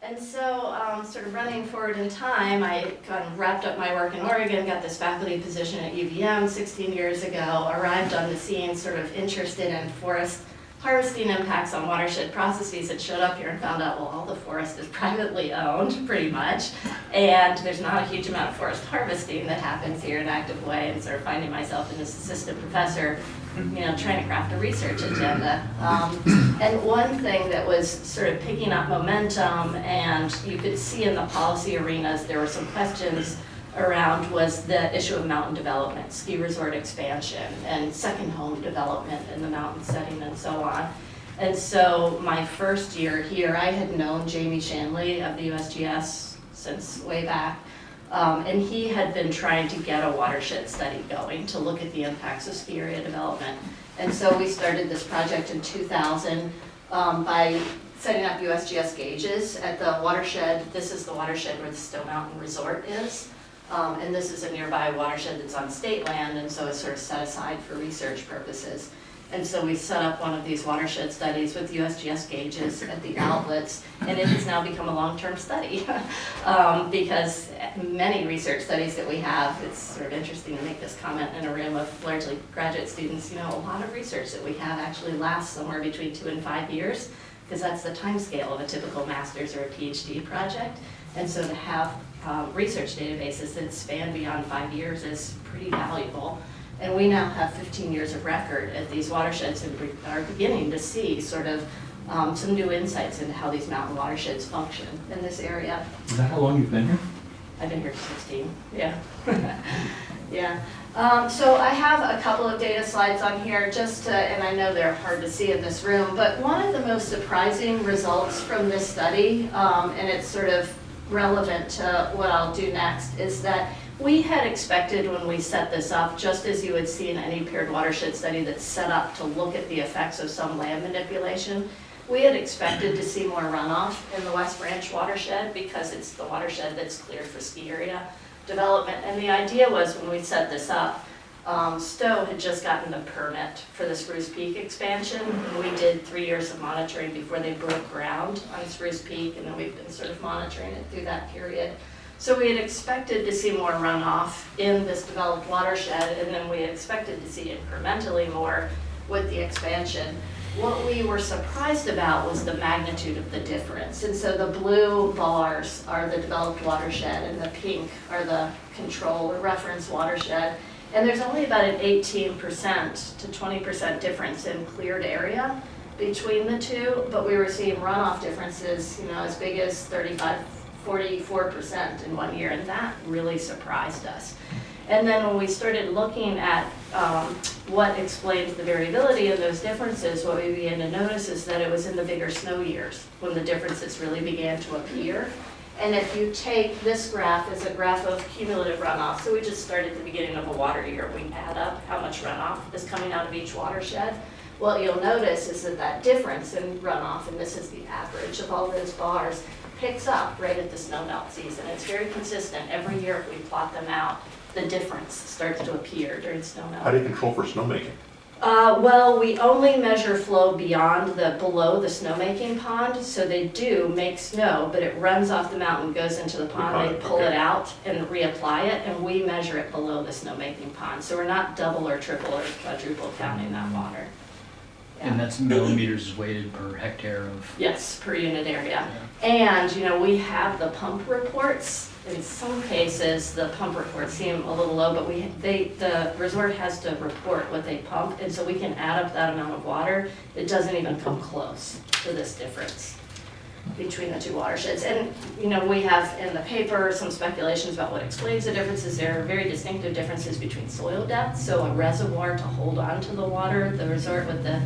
And so, sort of running forward in time, I kind of wrapped up my work in Oregon, got this faculty position at UVM 16 years ago, arrived on the scene sort of interested in forest harvesting impacts on watershed processes, and showed up here and found out, well, all the forest is privately owned, pretty much, and there's not a huge amount of forest harvesting that happens here in an active way, and sort of finding myself in this assistant professor, trying to craft a research agenda. And one thing that was sort of picking up momentum, and you could see in the policy arenas, there were some questions around, was the issue of mountain development, ski resort expansion, and second home development in the mountain setting and so on. And so my first year here, I had known Jamie Shanley of the USGS since way back, and he had been trying to get a watershed study going to look at the impacts of ski area development. And so we started this project in 2000 by setting up USGS gauges at the watershed. This is the watershed where the Stowe Mountain Resort is. And this is a nearby watershed that's on state land, and so it's sort of set aside for research purposes. And so we set up one of these watershed studies with USGS gauges at the outlets, and it has now become a long-term study because many research studies that we have, it's sort of interesting to make this comment in a room of largely graduate students, a lot of research that we have actually lasts somewhere between 2 and 5 years, because that's the time scale of a typical master's or a PhD project. And so to have research databases that span beyond 5 years is pretty valuable. And we now have 15 years of record at these watersheds, and we are beginning to see sort of some new insights into how these mountain watersheds function in this area. Is that how long you've been here? I've been here 16, yeah. Yeah. So I have a couple of data slides on here just to, and I know they're hard to see in this room, but one of the most surprising results from this study, and it's sort of relevant to what I'll do next, is that we had expected when we set this up, just as you would see in any paired watershed study that's set up to look at the effects of some land manipulation, we had expected to see more runoff in the West Branch watershed because it's the watershed that's cleared for ski area development. And the idea was, when we set this up, Stowe had just gotten the permit for the Spruce Peak expansion, and we did 3 years of monitoring before they broke ground on Spruce Peak, and then we've been sort of monitoring it through that period. So we had expected to see more runoff in this developed watershed, and then we had expected to see incrementally more with the expansion. What we were surprised about was the magnitude of the difference. And so the blue bars are the developed watershed, and the pink are the control or reference watershed. And there's only about an 18% to 20% difference in cleared area between the two, but we were seeing runoff differences, as big as 44% in 1 year, and that really surprised us. And then when we started looking at what explains the variability of those differences, what we began to notice is that it was in the bigger snow years when the differences really began to appear. And if you take this graph as a graph of cumulative runoff, so we just start at the beginning of a water year, we add up how much runoff is coming out of each watershed. What you'll notice is that that difference in runoff, and this is the average of all those bars, picks up right at the snow melt season. It's very consistent. Every year if we plot them out, the difference starts to appear during snow melt. How do you control for snowmaking? Well, we only measure flow beyond below the snowmaking pond, so they do make snow, but it runs off the mountain, goes into the pond, they pull it out and reapply it, and we measure it below the snowmaking pond. So we're not double or triple or quadruple counting that water. Yeah. And that's millimeters weighted per hectare of... Yes, per unit area. Yeah. And, we have the pump reports. In some cases, the pump reports seem a little low, but the resort has to report what they pump, and so we can add up that amount of water. It doesn't even come close to this difference between the two watersheds. And, we have in the paper some speculations about what explains the differences. There are very distinctive differences between soil depth, so a reservoir to hold on to the water, the resort with the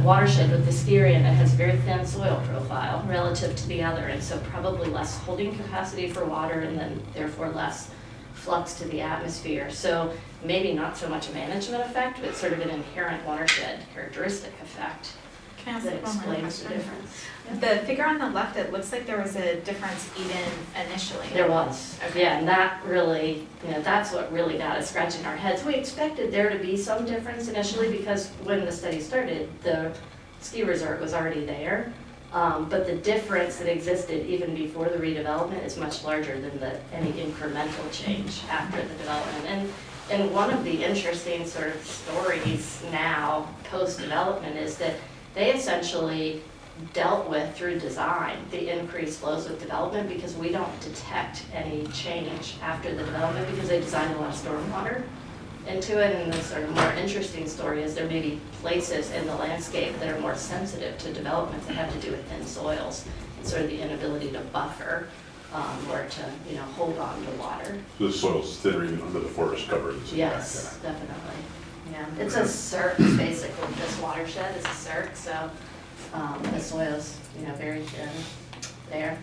watershed with the ski area that has very thin soil profile relative to the other, and so probably less holding capacity for water, and then therefore less flux to the atmosphere. So maybe not so much a management effect, but sort of an inherent watershed characteristic effect Can I ask that one more explains the question? difference. The figure on the left, it looks like there was a difference even initially. There was. Okay. Yeah, and that really, that's what really got us scratching our heads. We expected there to be some difference initially because when the study started, the ski resort was already there. But the difference that existed even before the redevelopment is much larger than any incremental change after the development. And one of the interesting sort of stories now, post-development, is that they essentially dealt with, through design, the increased flows with development because we don't detect any change after the development because they designed a lot of stormwater into it. And the sort of more interesting story is there may be places in the landscape that are more sensitive to development that have to do with thin soils and sort of the inability to buffer or to, you know, hold on to water. The soil's thinner even under the forest cover. Yes, definitely. Yeah, it's a cirque, basically. This watershed is a cirque, so the soil's, you know, very thin there.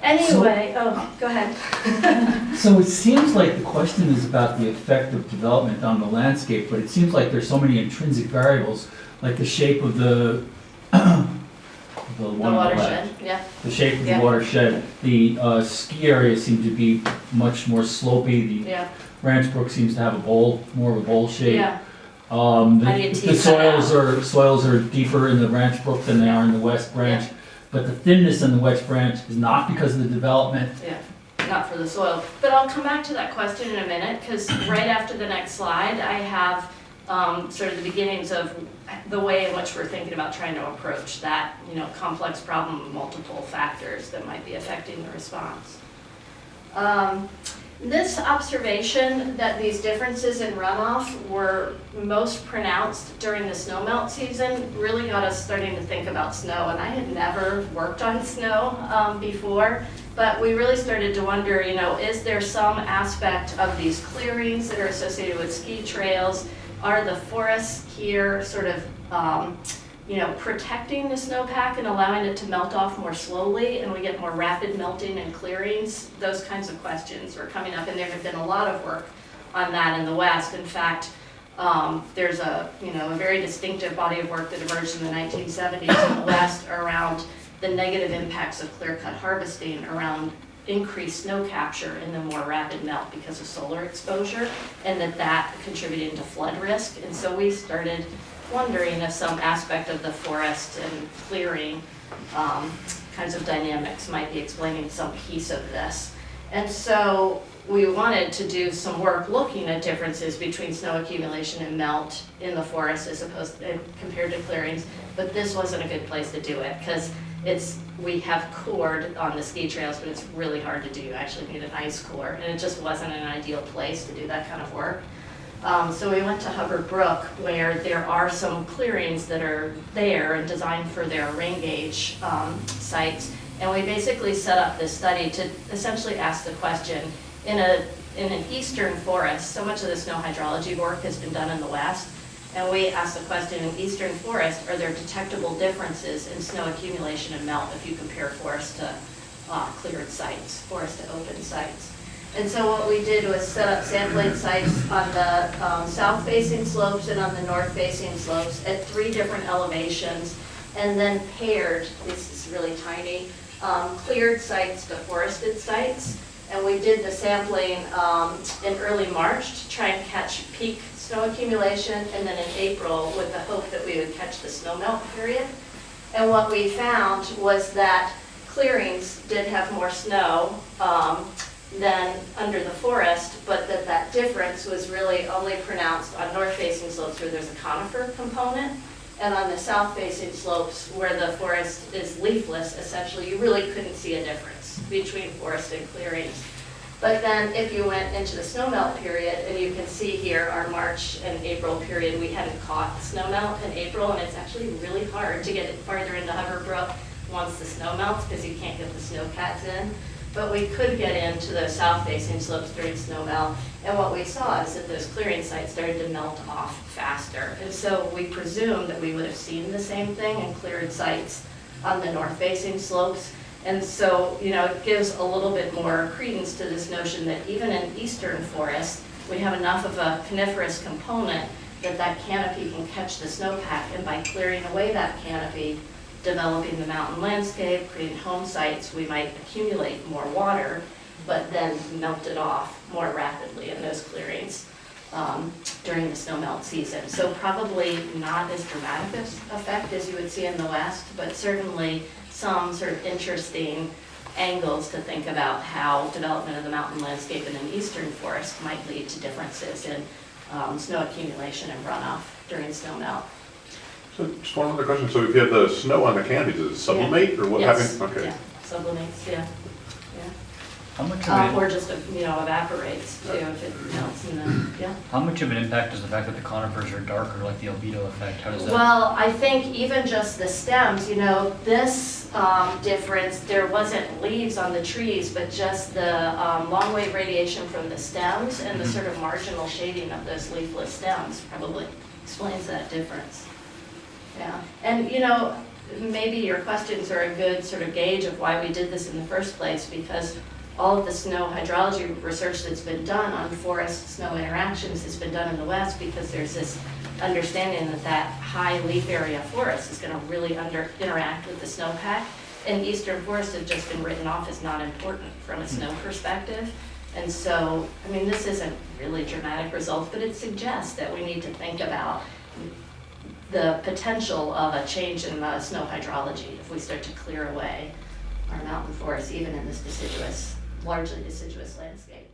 Anyway, go ahead. So it seems like the question is about the effect of development on the landscape, but it seems like there's so many intrinsic variables, like the shape of the The one on the left. watershed, yeah. The shape of the Yeah. watershed. The ski area seems to be much more slopey. The Yeah, Ranch Brook seems to have a bowl, more of a bowl shape. yeah. How do you The tease that soils are deeper in the Ranch Brook than they are in the West Branch. Yeah. But the thinness in the West Branch is not because of the development. Yeah, not for the soil. But I'll come back to that question in a minute, because right after the next slide, I have sort of the beginnings of the way in which we're thinking about trying to approach that, you know, complex problem of multiple factors that might be affecting the response. This observation that these differences in runoff were most pronounced during the snowmelt season really got us starting to think about snow. And I had never worked on snow before, but we really started to wonder, you know, is there some aspect of these clearings that are associated with ski trails? Are the forests here sort of, you know, protecting the snowpack and allowing it to melt off more slowly, and we get more rapid melting and clearings? Those kinds of questions were coming up, and there had been a lot of work on that in the West. In fact, there's a very distinctive body of work that emerged in the 1970s in the West around the negative impacts of clear-cut harvesting around increased snow capture in the more rapid melt because of solar exposure, and that contributed to flood risk. And so we started wondering if some aspect of the forest and clearing kinds of dynamics might be explaining some piece of this. And so we wanted to do some work looking at differences between snow accumulation and melt in the forest as opposed to, compared to clearings, but this wasn't a good place to do it because we have cord on the ski trails, but it's really hard to do. You actually need an ice core, and it just wasn't an ideal place to do that kind of work. So we went to Hubbard Brook, where there are some clearings that are there and designed for their rain gauge sites. And we basically set up this study to essentially ask the question, in an eastern forest, so much of the snow hydrology work has been done in the West, and we asked the question, in eastern forest, are there detectable differences in snow accumulation and melt if you compare forest to cleared sites, forest to open sites? And so what we did was set up sampling sites on the south-facing slopes and on the north-facing slopes at 3 different elevations, and then paired, this is really tiny, cleared sites to forested sites. And we did the sampling in early March to try and catch peak snow accumulation, and then in April with the hope that we would catch the snowmelt period. And what we found was that clearings did have more snow than under the forest, but that difference was really only pronounced on north-facing slopes where there's a conifer component, and on the south-facing slopes where the forest is leafless, essentially, you really couldn't see a difference between forest and clearings. But then if you went into the snowmelt period, and you can see here our March and April period, we hadn't caught snowmelt in April, and it's actually really hard to get it farther into Hubbard Brook once the snow melts because you can't get the snowcats in. But we could get into the south-facing slopes during snowmelt, and what we saw is that those clearing sites started to melt off faster. And so we presumed that we would have seen the same thing in cleared sites on the north-facing slopes. And so, you know, it gives a little bit more credence to this notion that even in eastern forests, we have enough of a coniferous component that canopy can catch the snowpack, and by clearing away that canopy, developing the mountain landscape, creating home sites, we might accumulate more water, but then melt it off more rapidly in those clearings. during the snowmelt season. So probably not as dramatic of effect as you would see in the west, but certainly some sort of interesting angles to think about how development of the mountain landscape in an eastern forest might lead to differences in snow accumulation and runoff during snowmelt. So just one other question. So if you have the snow on the canopies, does it sublimate or what Yes, happens? Okay. yeah, sublimates, yeah. How much of Or it, just, evaporates too if it melts in the, yeah. how much of an impact does the fact that the conifers are darker, like the albedo effect, how does that? Well, I think even just the stems, this difference, there wasn't leaves on the trees, but just the long wave radiation from the stems and the sort of marginal shading of those leafless stems probably explains that difference. Yeah, and maybe your questions are a good sort of gauge of why we did this in the first place, because all of the snow hydrology research that's been done on forest-snow interactions has been done in the west, because there's this understanding that high leaf area forest is going to really interact with the snowpack, and eastern forests have just been written off as not important from a snow perspective. And so, this isn't really dramatic results, but it suggests that we need to think about the potential of a change in the snow hydrology if we start to clear away our mountain forests, even in this largely deciduous landscape.